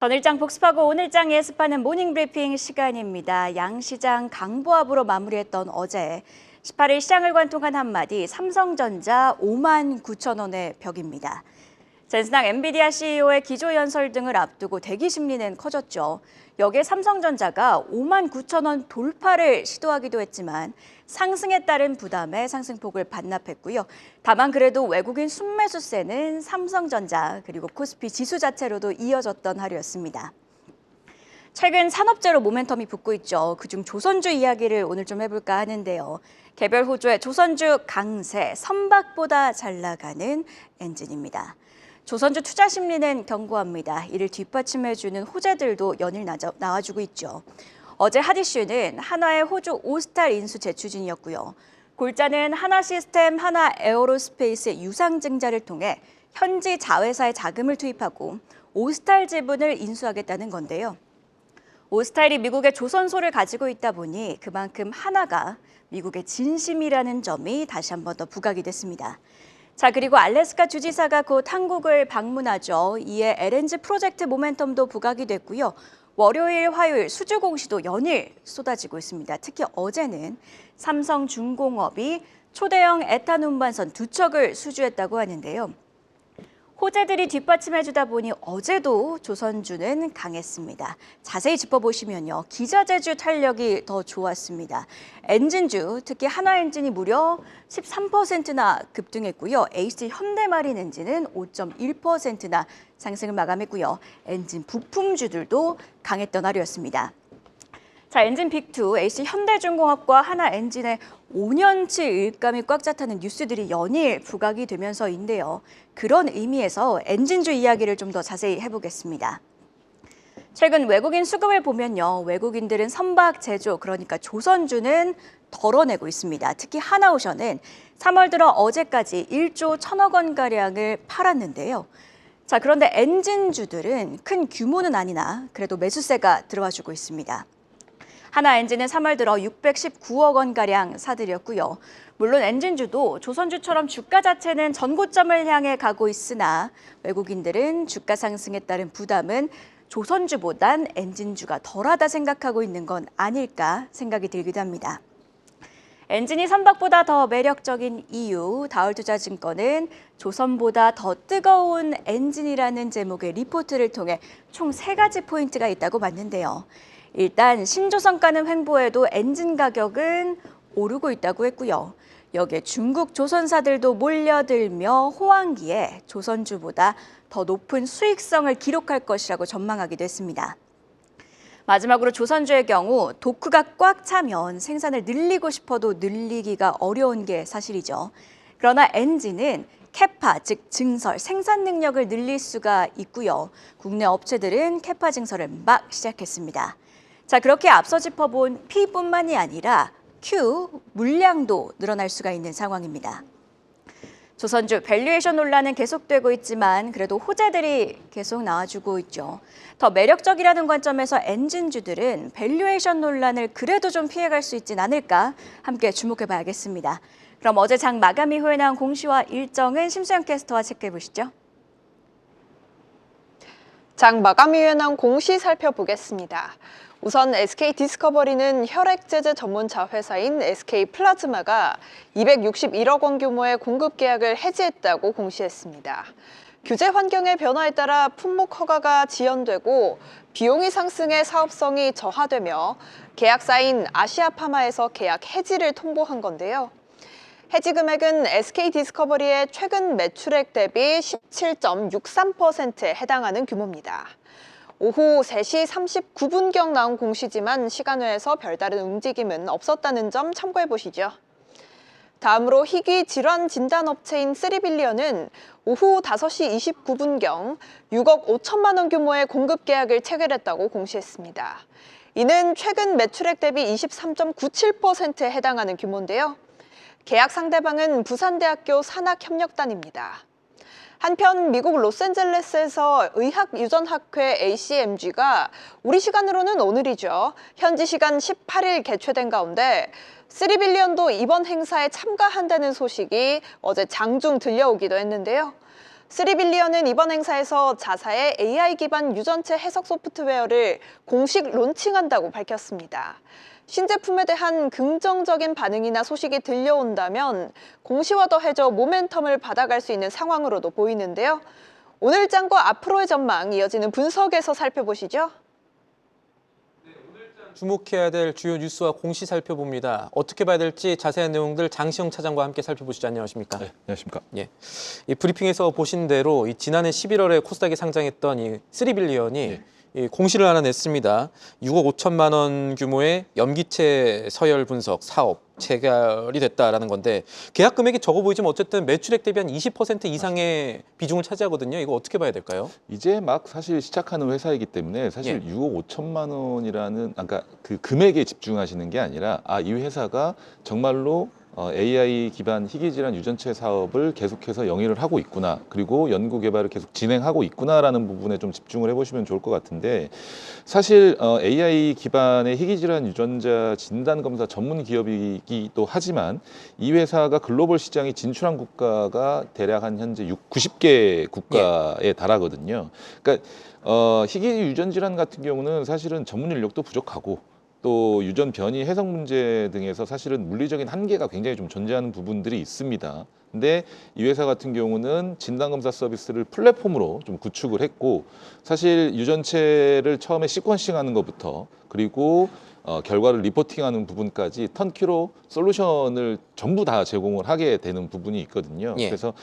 전일장 복습하고 오늘장 예습하는 모닝브리핑 시간입니다. 양시장 강보합으로 마무리했던 어제 18일 시장을 관통한 한마디 삼성전자 5만 9천 원의 벽입니다. 젠스당 엔비디아 CEO의 기조연설 등을 앞두고 대기 심리는 커졌죠. 여기에 삼성전자가 5만 9천 원 돌파를 시도하기도 했지만 상승에 따른 부담에 상승폭을 반납했고요. 다만 그래도 외국인 순매수세는 삼성전자 그리고 코스피 지수 자체로도 이어졌던 하루였습니다. 최근 산업재로 모멘텀이 붙고 있죠. 그중 조선주 이야기를 오늘 좀 해볼까 하는데요. 개별 호조의 조선주 강세, 선박보다 잘 나가는 엔진입니다. 조선주 투자 심리는 견고합니다. 이를 뒷받침해주는 호재들도 연일 나와주고 있죠. 어제 핫이슈는 한화의 호주 오스탈 인수 재추진이었고요. 골자는 하나시스템, 하나에어로스페이스의 유상증자를 통해 현지 자회사에 자금을 투입하고 오스탈 지분을 인수하겠다는 건데요. 오스탈이 미국의 조선소를 가지고 있다 보니 그만큼 하나가 미국의 진심이라는 점이 다시 한 번 더 부각이 됐습니다. 자, 그리고 알래스카 주지사가 곧 한국을 방문하죠. 이에 LNG 프로젝트 모멘텀도 부각이 됐고요. 월요일, 화요일 수주 공시도 연일 쏟아지고 있습니다. 특히 어제는 삼성중공업이 초대형 에탄 운반선 2척을 수주했다고 하는데요. 호재들이 뒷받침해주다 보니 어제도 조선주는 강했습니다. 자세히 짚어보시면요. 기자재주 탄력이 더 좋았습니다. 엔진주, 특히 한화엔진이 무려 13%나 급등했고요. AC 현대마린 엔진은 5.1%나 상승을 마감했고요. 엔진 부품주들도 강했던 하루였습니다. 자, 엔진 빅2, AC 현대중공업과 하나엔진의 5년치 일감이 꽉 찼다는 뉴스들이 연일 부각이 되면서인데요. 그런 의미에서 엔진주 이야기를 좀 더 자세히 해보겠습니다. 최근 외국인 수급을 보면요. 외국인들은 선박 제조, 그러니까 조선주는 덜어내고 있습니다. 특히 하나오션은 3월 들어 어제까지 1조 1천억 원가량을 팔았는데요. 자, 그런데 엔진주들은 큰 규모는 아니나 그래도 매수세가 들어와주고 있습니다. 하나엔진은 3월 들어 619억 원가량 사들였고요. 물론 엔진주도 조선주처럼 주가 자체는 전고점을 향해 가고 있으나 외국인들은 주가 상승에 따른 부담은 조선주보단 엔진주가 덜하다 생각하고 있는 건 아닐까 생각이 들기도 합니다. 엔진이 선박보다 더 매력적인 이유, 다울투자증권은 조선보다 더 뜨거운 엔진이라는 제목의 리포트를 통해 총 3가지 포인트가 있다고 봤는데요. 일단 신조선가는 횡보해도 엔진 가격은 오르고 있다고 했고요. 여기에 중국 조선사들도 몰려들며 호황기에 조선주보다 더 높은 수익성을 기록할 것이라고 전망하기도 했습니다. 마지막으로 조선주의 경우 도크가 꽉 차면 생산을 늘리고 싶어도 늘리기가 어려운 게 사실이죠. 그러나 엔진은 캐파, 즉 증설, 생산 능력을 늘릴 수가 있고요. 국내 업체들은 캐파 증설을 막 시작했습니다. 자, 그렇게 앞서 짚어본 P뿐만이 아니라 Q, 물량도 늘어날 수가 있는 상황입니다. 조선주 밸류에이션 논란은 계속되고 있지만 그래도 호재들이 계속 나와주고 있죠. 더 매력적이라는 관점에서 엔진주들은 밸류에이션 논란을 그래도 좀 피해갈 수 있진 않을까 함께 주목해봐야겠습니다. 그럼 어제 장 마감 이후에 나온 공시와 일정은 심수영 캐스터와 체크해보시죠. 장 마감 이후에 나온 공시 살펴보겠습니다. 우선 SK디스커버리는 혈액제제 전문자 회사인 SK플라즈마가 261억 원 규모의 공급 계약을 해지했다고 공시했습니다. 규제 환경의 변화에 따라 품목 허가가 지연되고 비용이 상승해 사업성이 저하되며 계약사인 아시아파마에서 계약 해지를 통보한 건데요. 해지 금액은 SK디스커버리의 최근 매출액 대비 17.63%에 해당하는 규모입니다. 오후 3시 39분경 나온 공시지만 시간외에서 별다른 움직임은 없었다는 점 참고해보시죠. 다음으로 희귀 질환 진단 업체인 3빌리언은 오후 5시 29분경 6억 5천만 원 규모의 공급 계약을 체결했다고 공시했습니다. 이는 최근 매출액 대비 23.97%에 해당하는 규모인데요. 계약 상대방은 부산대학교 산학협력단입니다. 한편 미국 로스앤젤레스에서 의학유전학회 ACMG가 우리 시간으로는 오늘이죠. 현지 시간 18일 개최된 가운데 3빌리언도 이번 행사에 참가한다는 소식이 어제 장중 들려오기도 했는데요. 쓰리빌리언은 이번 행사에서 자사의 AI 기반 유전체 해석 소프트웨어를 공식 론칭한다고 밝혔습니다. 신제품에 대한 긍정적인 반응이나 소식이 들려온다면 공시와 더해져 모멘텀을 받아갈 수 있는 상황으로도 보이는데요. 오늘 장과 앞으로의 전망 이어지는 분석에서 살펴보시죠. 주목해야 될 주요 뉴스와 공시 살펴봅니다. 어떻게 봐야 될지 자세한 내용들 장시영 차장과 함께 살펴보시죠. 안녕하십니까? 네, 안녕하십니까? 예. 이 브리핑에서 보신 대로 지난해 11월에 코스닥에 상장했던 이 3빌리언이 이 공시를 하나 냈습니다. 6억 5천만 원 규모의 염기체 서열 분석 사업 체결이 됐다라는 건데 계약 금액이 적어 보이지만 어쨌든 매출액 대비 한 20% 이상의 비중을 차지하거든요. 이거 어떻게 봐야 될까요? 이제 막 사실 시작하는 회사이기 때문에 사실 6억 5천만 원이라는 아까 그 금액에 집중하시는 게 아니라 이 회사가 정말로 AI 기반 희귀질환 유전체 사업을 계속해서 영위를 하고 있구나, 그리고 연구 개발을 계속 진행하고 있구나라는 부분에 좀 집중을 해보시면 좋을 것 같은데, 사실 AI 기반의 희귀질환 유전자 진단 검사 전문 기업이기도 하지만 이 회사가 글로벌 시장에 진출한 국가가 대략 한 현재 90개 국가에 달하거든요. 그러니까 희귀 유전 질환 같은 경우는 사실은 전문 인력도 부족하고 또 유전 변이 해석 문제 등에서 사실은 물리적인 한계가 굉장히 좀 존재하는 부분들이 있습니다. 근데 이 회사 같은 경우는 진단검사 서비스를 플랫폼으로 좀 구축을 했고, 사실 유전체를 처음에 시퀀싱하는 것부터 그리고 결과를 리포팅하는 부분까지 턴키로 솔루션을 전부 다 제공을 하게 되는 부분이 있거든요. 그래서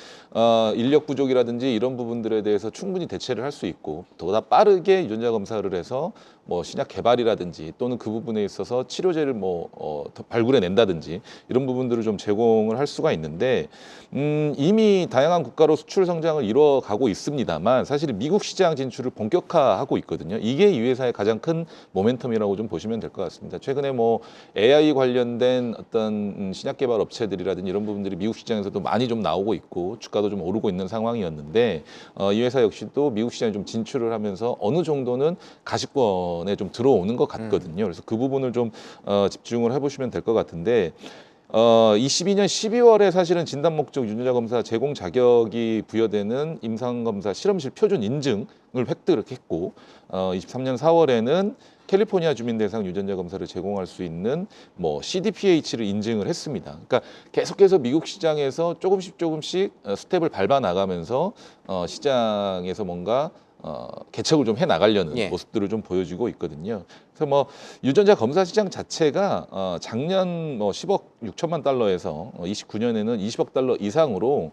인력 부족이라든지 이런 부분들에 대해서 충분히 대체를 할 수 있고, 보다 빠르게 유전자 검사를 해서 뭐 신약 개발이라든지 또는 그 부분에 있어서 치료제를 더 발굴해낸다든지 이런 부분들을 좀 제공을 할 수가 있는데, 이미 다양한 국가로 수출 성장을 이뤄가고 있습니다만 사실 미국 시장 진출을 본격화하고 있거든요. 이게 이 회사의 가장 큰 모멘텀이라고 좀 보시면 될 것 같습니다. 최근에 뭐 AI 관련된 어떤 신약 개발 업체들이라든지 이런 부분들이 미국 시장에서도 많이 좀 나오고 있고 주가도 좀 오르고 있는 상황이었는데, 이 회사 역시도 미국 시장에 좀 진출을 하면서 어느 정도는 가시권에 좀 들어오는 것 같거든요. 그래서 그 부분을 좀 집중을 해보시면 될 것 같은데, 22년 12월에 사실은 진단 목적 유전자 검사 제공 자격이 부여되는 임상검사 실험실 표준 인증을 획득을 했고, 23년 4월에는 캘리포니아 주민 대상 유전자 검사를 제공할 수 있는 CDPH를 인증을 했습니다. 그러니까 계속해서 미국 시장에서 조금씩 스텝을 밟아 나가면서 시장에서 뭔가 개척을 좀 해 나가려는 모습들을 좀 보여주고 있거든요. 그래서 유전자 검사 시장 자체가 작년 10억 6천만 달러에서 29년에는 20억 달러 이상으로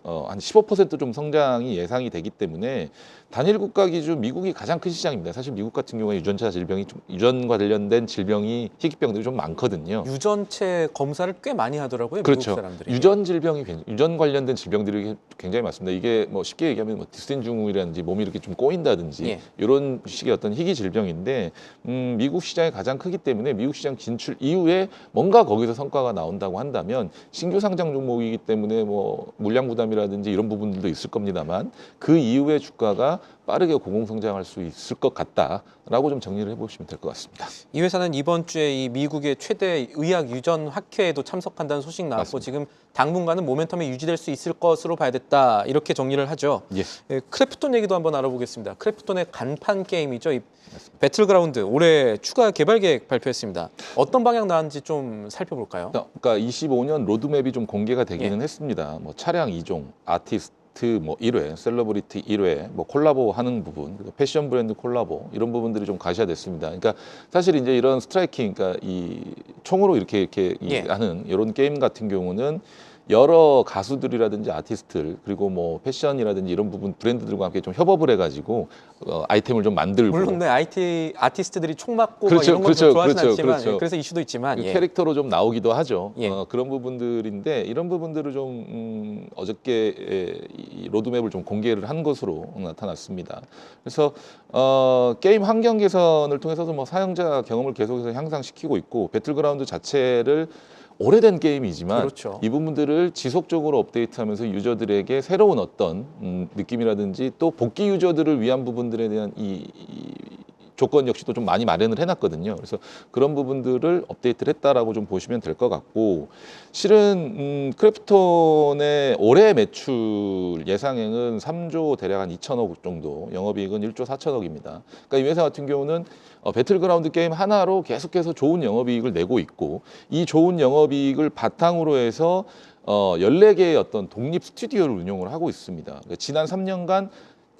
한 15% 좀 성장이 예상이 되기 때문에 단일 국가 기준 미국이 가장 큰 시장입니다. 사실 미국 같은 경우에 유전과 관련된 질병이 희귀병들이 좀 많거든요. 유전체 검사를 꽤 많이 하더라고요. 그렇죠. 미국 사람들이. 유전 관련된 질병들이 굉장히 많습니다. 이게 쉽게 얘기하면 디스텐 증후군이라든지 몸이 이렇게 좀 꼬인다든지 이런 식의 어떤 희귀 질병인데, 미국 시장이 가장 크기 때문에 미국 시장 진출 이후에 뭔가 거기서 성과가 나온다고 한다면 신규 상장 종목이기 때문에 물량 부담이라든지 이런 부분들도 있을 겁니다만 그 이후에 주가가 빠르게 고공성장할 수 있을 것 같다라고 좀 정리를 해보시면 될 것 같습니다. 이 회사는 이번 주에 이 미국의 최대 의학 유전 학회에도 참석한다는 소식 나왔고, 맞습니다. 지금 당분간은 모멘텀이 유지될 수 있을 것으로 봐야 됐다, 이렇게 정리를 하죠. 크래프톤 얘기도 한번 알아보겠습니다. 크래프톤의 간판 게임이죠. 이 배틀그라운드 올해 추가 개발 계획 발표했습니다. 어떤 방향 나왔는지 좀 살펴볼까요? 그러니까 25년 로드맵이 좀 공개가 되기는 했습니다. 차량 2종, 아티스트 1회, 셀러브리티 1회, 콜라보 하는 부분, 그리고 패션 브랜드 콜라보 이런 부분들이 좀 가시화됐습니다. 그러니까 사실 이제 이런 스트라이킹, 그러니까 이 총으로 이렇게 하는 이런 게임 같은 경우는 여러 가수들이라든지 아티스트들 그리고 패션이라든지 이런 부분 브랜드들과 함께 좀 협업을 해가지고 아이템을 좀 만들고, 물론 아티스트들이 총 맞고 이런 건 좋아하진 않지만 그래서 이슈도 있지만 캐릭터로 좀 나오기도 하죠. 그런 부분들인데 이런 부분들을 좀 어저께 이 로드맵을 좀 공개를 한 것으로 나타났습니다. 그래서 게임 환경 개선을 통해서도 사용자 경험을 계속해서 향상시키고 있고, 배틀그라운드 자체를 오래된 게임이지만 그렇죠. 이 부분들을 지속적으로 업데이트하면서 유저들에게 새로운 어떤 느낌이라든지 또 복귀 유저들을 위한 부분들에 대한 이 조건 역시도 좀 많이 마련을 해놨거든요. 그래서 그런 부분들을 업데이트를 했다라고 좀 보시면 될 것 같고, 실은 크래프톤의 올해 매출 예상액은 3조 대략 한 2천억 정도, 영업이익은 1조 4천억입니다. 그러니까 이 회사 같은 경우는 배틀그라운드 게임 하나로 계속해서 좋은 영업이익을 내고 있고, 이 좋은 영업이익을 바탕으로 해서 14개의 어떤 독립 스튜디오를 운영을 하고 있습니다. 그러니까 지난 3년간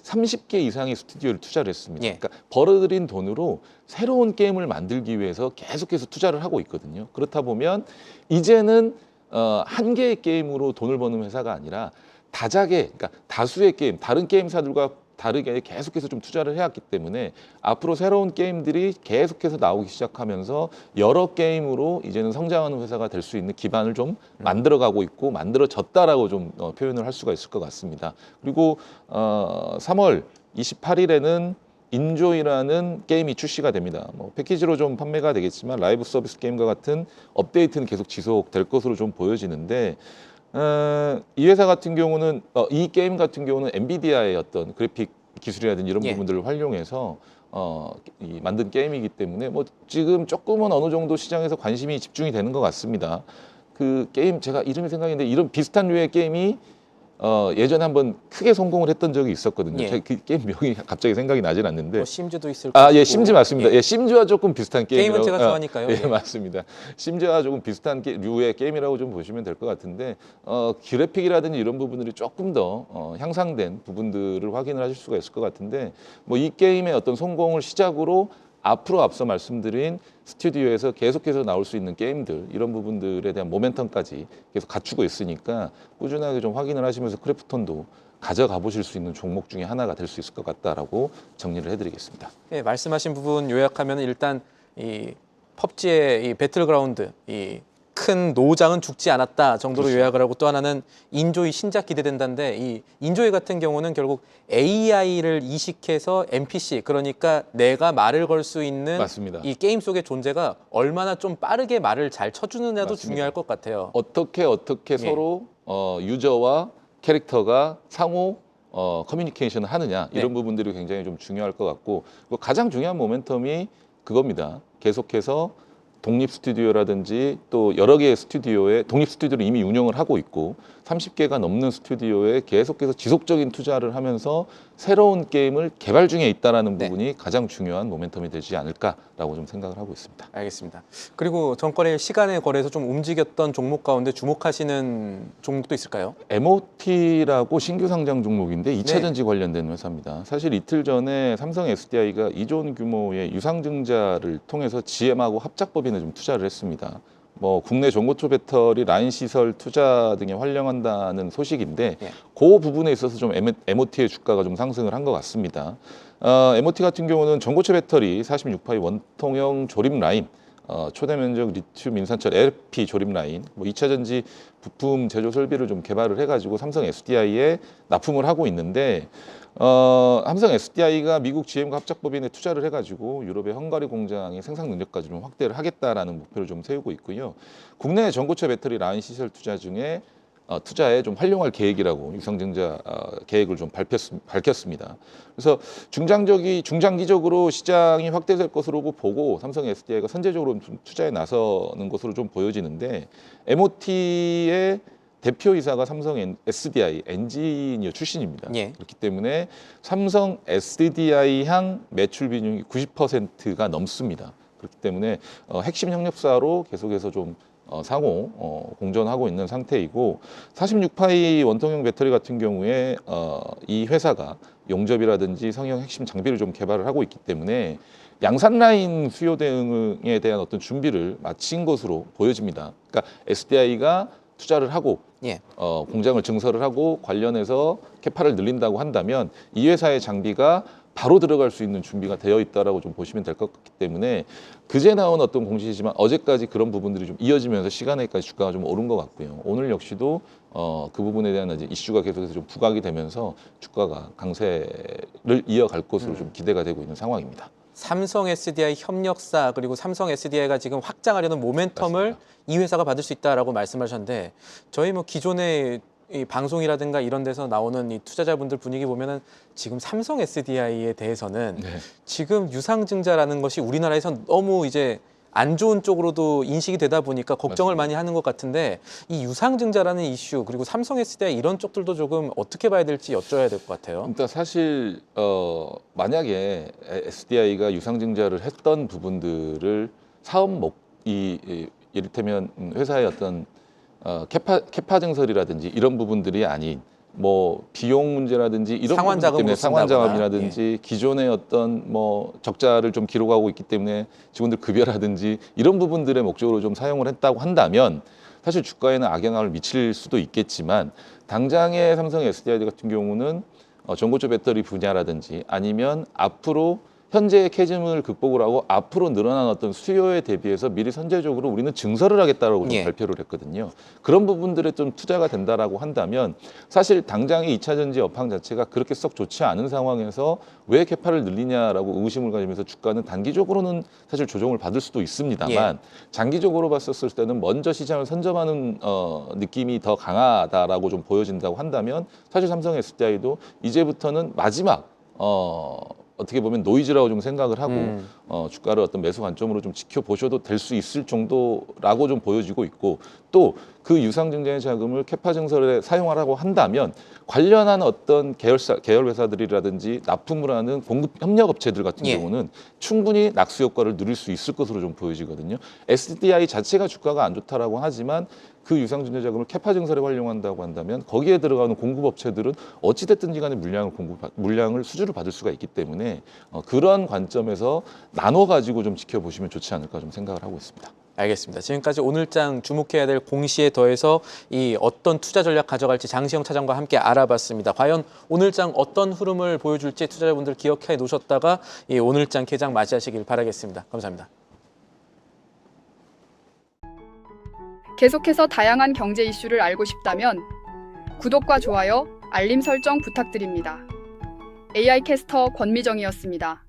30개 이상의 스튜디오를 투자를 했습니다. 예. 그러니까 벌어들인 돈으로 새로운 게임을 만들기 위해서 계속해서 투자를 하고 있거든요. 그렇다 보면 이제는 한 개의 게임으로 돈을 버는 회사가 아니라 다작의, 그러니까 다수의 게임, 다른 게임사들과 다르게 계속해서 좀 투자를 해왔기 때문에 앞으로 새로운 게임들이 계속해서 나오기 시작하면서 여러 게임으로 이제는 성장하는 회사가 될 수 있는 기반을 좀 만들어가고 있고 만들어졌다라고 좀 표현을 할 수가 있을 것 같습니다. 그리고 3월 28일에는 인조이라는 게임이 출시가 됩니다. 뭐 패키지로 좀 판매가 되겠지만 라이브 서비스 게임과 같은 업데이트는 계속 지속될 것으로 좀 보여지는데, 이 회사 같은 경우는 이 게임 같은 경우는 엔비디아의 어떤 그래픽 기술이라든지 이런 예. 부분들을 활용해서 만든 게임이기 때문에 뭐 지금 조금은 어느 정도 시장에서 관심이 집중이 되는 것 같습니다. 그 게임 제가 이름이 생각인데 이런 비슷한 류의 게임이 예전에 한번 크게 성공을 했던 적이 있었거든요. 예. 제가 그 게임 명이 갑자기 생각이 나질 않는데. 뭐 심즈도 있을 아, 예, 것이고. 심즈 맞습니다. 예, 심즈와 조금 비슷한 게임은 게임이라고. 제가 좋아하니까요. 예, 예. 맞습니다. 심즈와 조금 비슷한 류의 게임이라고 좀 보시면 될 것 같은데, 그래픽이라든지 이런 부분들이 조금 더 향상된 부분들을 확인을 하실 수가 있을 것 같은데, 뭐 이 게임의 어떤 성공을 시작으로 앞으로 앞서 말씀드린 스튜디오에서 계속해서 나올 수 있는 게임들, 이런 부분들에 대한 모멘텀까지 계속 갖추고 있으니까 꾸준하게 좀 확인을 하시면서 크래프톤도 가져가 보실 수 있는 종목 중에 하나가 될 수 있을 것 같다라고 정리를 해드리겠습니다. 예, 말씀하신 부분 요약하면 일단 이 펍지의 이 배틀그라운드 이 큰 노장은 죽지 않았다 정도로 그렇죠. 요약을 하고, 또 하나는 인조이 신작 기대된다인데, 이 인조이 같은 경우는 결국 AI를 이식해서 NPC, 그러니까 내가 말을 걸 수 있는 맞습니다. 이 게임 속의 존재가 얼마나 좀 빠르게 말을 잘 쳐주느냐도 맞습니다. 중요할 것 같아요. 어떻게 예. 서로 유저와 캐릭터가 상호 커뮤니케이션을 하느냐, 이런 네. 부분들이 굉장히 좀 중요할 것 같고, 그리고 가장 중요한 모멘텀이 그겁니다. 계속해서 독립 스튜디오라든지 또 여러 개의 스튜디오에 독립 스튜디오를 이미 운영을 하고 있고 30개가 넘는 스튜디오에 계속해서 지속적인 투자를 하면서 새로운 게임을 개발 중에 있다라는 네. 부분이 가장 중요한 모멘텀이 되지 않을까라고 좀 생각을 하고 있습니다. 알겠습니다. 그리고 전거래일 시간에 거래해서 좀 움직였던 종목 가운데 주목하시는 종목도 있을까요? MOT라고 신규 상장 종목인데 2차 네. 전지 관련된 회사입니다. 사실 이틀 전에 삼성 SDI가 2조 규모의 유상증자를 통해서 GM하고 합작법인에 좀 투자를 했습니다. 뭐 국내 전고체 배터리 라인 시설 투자 등에 활용한다는 소식인데, 예. 그 부분에 있어서 좀 MOT의 주가가 좀 상승을 한 것 같습니다. MOT 같은 경우는 전고체 배터리 46파이 원통형 조립 라인, 초대 면적 리튬 인산철 LFP 조립 라인, 뭐 2차 전지 부품 제조 설비를 좀 개발을 해가지고 삼성 SDI에 납품을 하고 있는데, 삼성 SDI가 미국 GM과 합작법인에 투자를 해가지고 유럽의 헝가리 공장의 생산 능력까지 좀 확대를 하겠다라는 목표를 좀 세우고 있고요. 국내 전고체 배터리 라인 시설 투자 중에 투자에 좀 활용할 계획이라고 유상증자 계획을 좀 밝혔습니다. 그래서 중장기적으로 시장이 확대될 것으로 보고 삼성 SDI가 선제적으로 좀 투자에 나서는 것으로 좀 보여지는데, MOT의 대표이사가 삼성 SDI 엔지니어 출신입니다. 예. 그렇기 때문에 삼성 SDI 향 매출 비중이 90%가 넘습니다. 그렇기 때문에 핵심 협력사로 계속해서 좀 상호 공존하고 있는 상태이고, 46파이 원통형 배터리 같은 경우에 이 회사가 용접이라든지 성형 핵심 장비를 좀 개발을 하고 있기 때문에 양산 라인 수요 대응에 대한 어떤 준비를 마친 것으로 보여집니다. 그러니까 SDI가 투자를 하고 예. 공장을 증설을 하고 관련해서 캐파를 늘린다고 한다면 이 회사의 장비가 바로 들어갈 수 있는 준비가 되어 있다라고 좀 보시면 될 것 같기 때문에, 그제 나온 어떤 공시지만 어제까지 그런 부분들이 좀 이어지면서 시간에까지 주가가 좀 오른 것 같고요. 오늘 역시도 그 부분에 대한 이제 이슈가 계속해서 좀 부각이 되면서 주가가 강세를 이어갈 것으로 좀 기대가 되고 있는 상황입니다. 삼성 SDI 협력사, 그리고 삼성 SDI가 지금 확장하려는 모멘텀을 맞습니다. 이 회사가 받을 수 있다라고 말씀하셨는데, 저희 뭐 기존에 이 방송이라든가 이런 데서 나오는 이 투자자분들 분위기 보면은 지금 삼성 SDI에 대해서는 네. 지금 유상증자라는 것이 우리나라에선 너무 이제 안 좋은 쪽으로도 인식이 되다 보니까 걱정을 맞습니다. 많이 하는 것 같은데 이 유상증자라는 이슈 그리고 삼성 SDI 이런 쪽들도 조금 어떻게 봐야 될지 여쭤야 될 것 같아요. 일단 사실 만약에 SDI가 유상증자를 했던 부분들을 이를테면 회사의 어떤 캐파 증설이라든지 이런 부분들이 아닌 뭐 비용 문제라든지 이런 상환 부분 자금으로 때문에 상환 쓴다거나, 자금이라든지 기존의 어떤 뭐 적자를 좀 기록하고 있기 때문에 직원들 급여라든지 이런 부분들의 목적으로 좀 사용을 했다고 한다면 사실 주가에는 악영향을 미칠 수도 있겠지만 당장의 삼성 SDI 같은 경우는 전고체 배터리 분야라든지 아니면 앞으로 현재의 캐즘을 극복을 하고 앞으로 늘어난 어떤 수요에 대비해서 미리 선제적으로 우리는 증설을 하겠다라고 좀 예. 발표를 했거든요. 그런 부분들에 좀 투자가 된다라고 한다면 사실 당장의 2차 전지 업황 자체가 그렇게 썩 좋지 않은 상황에서 왜 캐파를 늘리냐라고 의구심을 가지면서 주가는 단기적으로는 사실 조정을 받을 수도 있습니다만 장기적으로 봤었을 때는 먼저 시장을 선점하는 느낌이 더 강하다라고 좀 보여진다고 한다면 사실 삼성 SDI도 이제부터는 마지막 어떻게 보면 노이즈라고 좀 생각을 하고 주가를 어떤 매수 관점으로 좀 지켜보셔도 될 수 있을 정도라고 좀 보여지고 있고 또 그 유상증자의 자금을 캐파 증설에 사용하라고 한다면 관련한 어떤 계열 회사들이라든지 납품을 하는 공급 협력 업체들 같은 예. 경우는 충분히 낙수 효과를 누릴 수 있을 것으로 좀 보여지거든요. SDI 자체가 주가가 안 좋다라고 하지만 그 유상증자 자금을 캐파 증설에 활용한다고 한다면 거기에 들어가는 공급 업체들은 어찌 됐든지 간에 물량을 수주를 받을 수가 있기 때문에 그런 관점에서 나눠 가지고 좀 지켜보시면 좋지 않을까 좀 생각을 하고 있습니다. 알겠습니다. 지금까지 오늘장 주목해야 될 공시에 더해서 이 어떤 투자 전략 가져갈지 장시영 차장과 함께 알아봤습니다. 과연 오늘장 어떤 흐름을 보여줄지 투자자분들 기억해 놓으셨다가 이 오늘장 개장 맞이하시길 바라겠습니다. 감사합니다. 계속해서 다양한 경제 이슈를 알고 싶다면 구독과 좋아요, 알림 설정 부탁드립니다. AI 캐스터 권미정이었습니다.